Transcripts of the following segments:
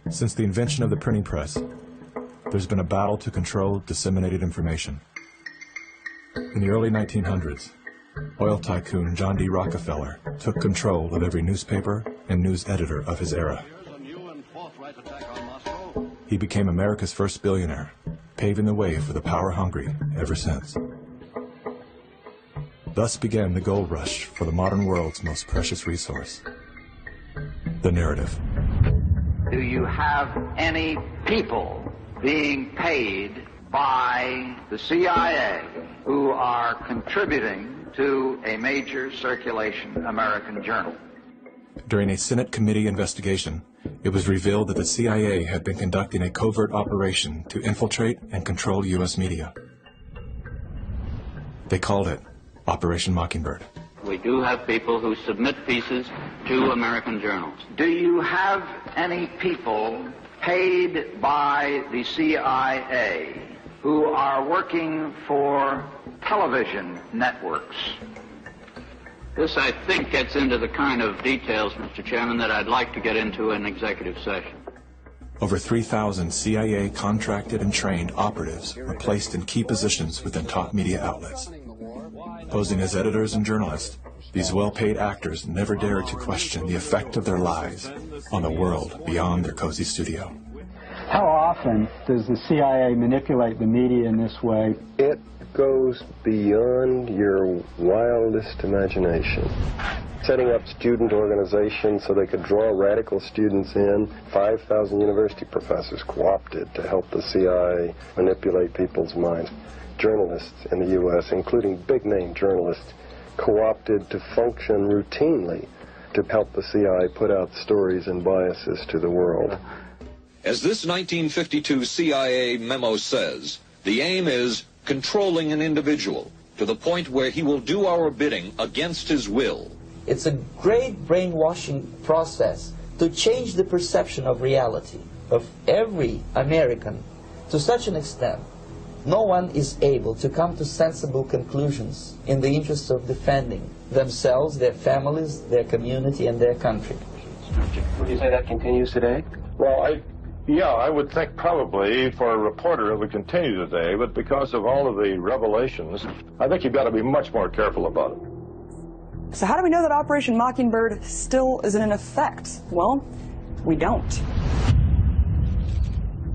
Since the invention of the printing press, there's been a battle to control disseminated information. In the early 1900s, oil tycoon John D. Rockefeller took control of every newspaper and news editor of his era. He became America's first billionaire, paving the way for the power-hungry ever since. Thus began the gold rush for the modern world's most precious resource, the narrative. Do you have any people being paid by the CIA who are contributing to a major circulation American journal? During a Senate committee investigation, it was revealed that the CIA had been conducting a covert operation to infiltrate and control U.S. media. They called it Operation Mockingbird. We do have people who submit pieces to American journals. Do you have any people paid by the CIA who are working for television networks? This, I think, gets into the kind of details, Mr. Chairman, that I'd like to get into in executive session. Over 3,000 CIA contracted and trained operatives were placed in key positions within top media outlets. Posing as editors and journalists, these well-paid actors never dared to question the effect of their lives on the world beyond their cozy studio. How often does the CIA manipulate the media in this way? It goes beyond your wildest imagination. Setting up student organizations so they could draw radical students in. 5,000 university professors co-opted to help the CIA manipulate people's minds. Journalists in the U.S., including big-name journalists, co-opted to function routinely to help the CIA put out stories and biases to the world. As this 1952 CIA memo says, the aim is controlling an individual to the point where he will do our bidding against his will. It's a great brainwashing process to change the perception of reality of every American to such an extent no one is able to come to sensible conclusions in the interest of defending themselves, their families, their community, and their country. Would you say that continues today? Well, I would think probably for a reporter it would continue today, but because of all of the revelations, I think you've got to be much more careful about it. So how do we know that Operation Mockingbird still isn't in effect? Well, we don't.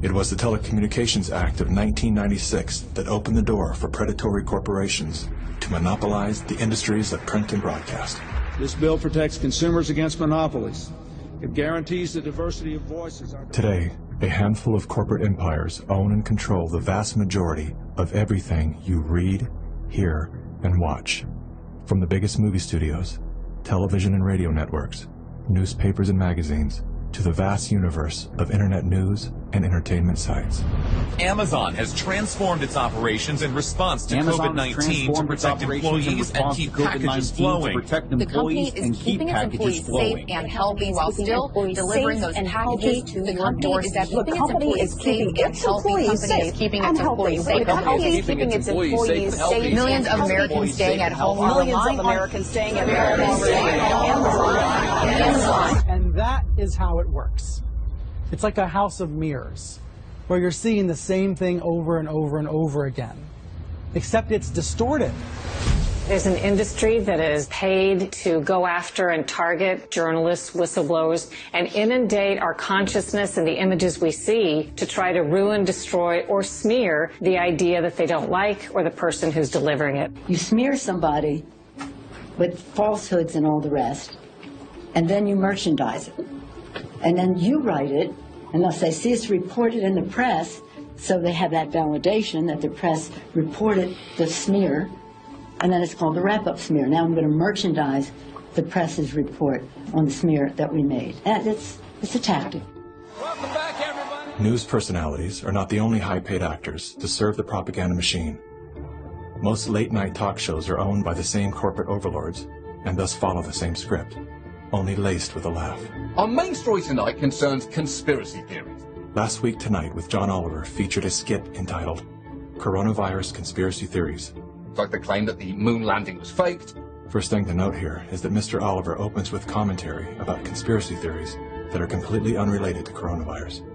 It was the Telecommunications Act of 1996 that opened the door for predatory corporations to monopolize the industries of print and broadcast. This bill protects consumers against monopolies. It guarantees the diversity of voices. Today, a handful of corporate empires own and control the vast majority of everything you read, hear, and watch. From the biggest movie studios, television and radio networks, newspapers and magazines, to the vast universe of internet news and entertainment sites. Amazon has transformed its operations in response to COVID-19 to protect employees and keep packages flowing. The company is keeping its employees safe and healthy while still delivering those packages to your doorstep. The company is keeping its employees safe. Keeping its employees safe. The company is keeping its employees safe. Millions of Americans staying at home. Millions of Americans staying at home. And that is how it works. It's like a house of mirrors, where you're seeing the same thing over and over and over again, except it's distorted. There's an industry that is paid to go after and target journalists, whistleblowers, and inundate our consciousness and the images we see to try to ruin, destroy, or smear the idea that they don't like or the person who's delivering it. You smear somebody with falsehoods and all the rest, and then you merchandise it. And then you write it, and they'll say, see, it's reported in the press, so they have that validation that the press reported the smear, and then it's called the wrap-up smear. Now I'm going to merchandise the press's report on the smear that we made. And it's a tactic. Welcome back, everybody. News personalities are not the only high-paid actors to serve the propaganda machine. Most late-night talk shows are owned by the same corporate overlords, and thus follow the same script, only laced with a laugh. Our main story tonight concerns conspiracy theories. Last Week Tonight with John Oliver featured a skit entitled Coronavirus Conspiracy Theories. It's like the claim that the moon landing was faked. First thing to note here is that Mr. Oliver opens with commentary about conspiracy theories that are completely unrelated to coronavirus.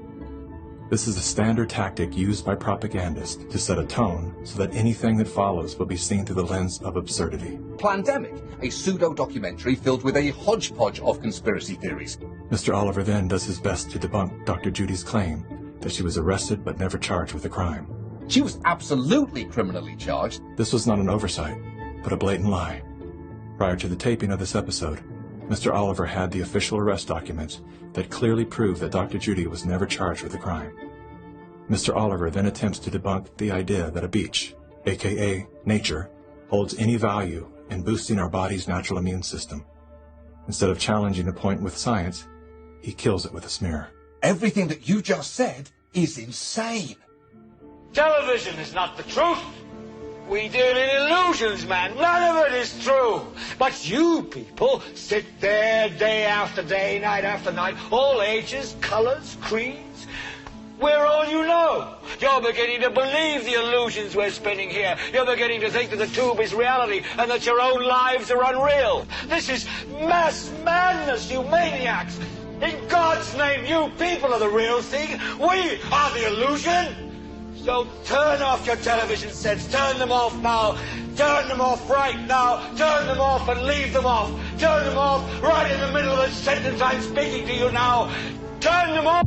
This is a standard tactic used by propagandists to set a tone so that anything that follows will be seen through the lens of absurdity. Plandemic, a pseudo-documentary filled with a hodgepodge of conspiracy theories. Mr. Oliver then does his best to debunk Dr. Judy's claim that she was arrested but never charged with a crime. She was absolutely criminally charged. This was not an oversight, but a blatant lie. Prior to the taping of this episode, Mr. Oliver had the official arrest documents that clearly prove that Dr. Judy was never charged with a crime. Mr. Oliver then attempts to debunk the idea that a beach, aka nature, holds any value in boosting our body's natural immune system. Instead of challenging the point with science, he kills it with a smear. Everything that you just said is insane. Television is not the truth. We deal in illusions, man. None of it is true. But you people sit there day after day, night after night, all ages, colors, creeds. We're all you know. You're beginning to believe the illusions we're spinning here. You're beginning to think that the tube is reality and that your own lives are unreal. This is mass madness, you maniacs. In God's name, you people are the real thing. We are the illusion. So turn off your television sets. Turn them off now. Turn them off right now. Turn them off and leave them off. Turn them off right in the middle of the sentence I'm speaking to you now. Turn them off.